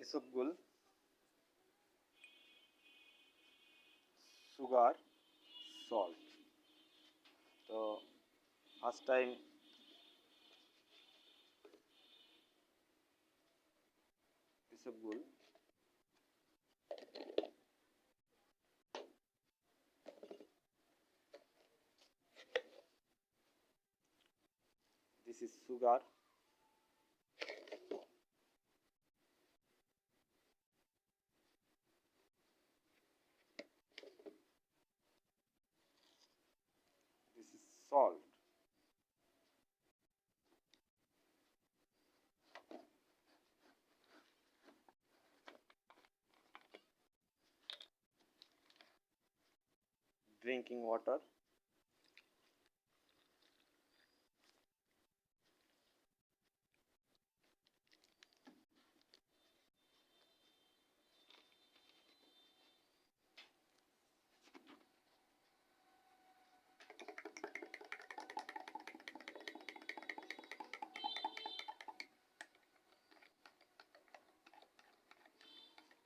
ইসবগুল, sugar, salt. তো first time ইসবগুল, this is sugar, this is salt, drinking water,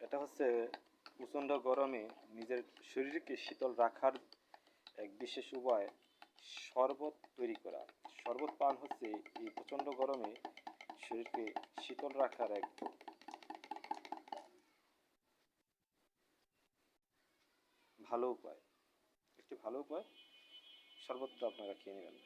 এটা হচ্ছে প্রচণ্ড গরমে নিজের শরীরকে শীতল রাখার এক বিশেষ উপায় শরবত তৈরি করা। শরবত পান হচ্ছে এই প্রচণ্ড গরমে শরীরকে শীতল রাখার এক ভালো উপায়, একটি ভালো উপায়। শরবতটা আপনারা খেয়ে নেবেন।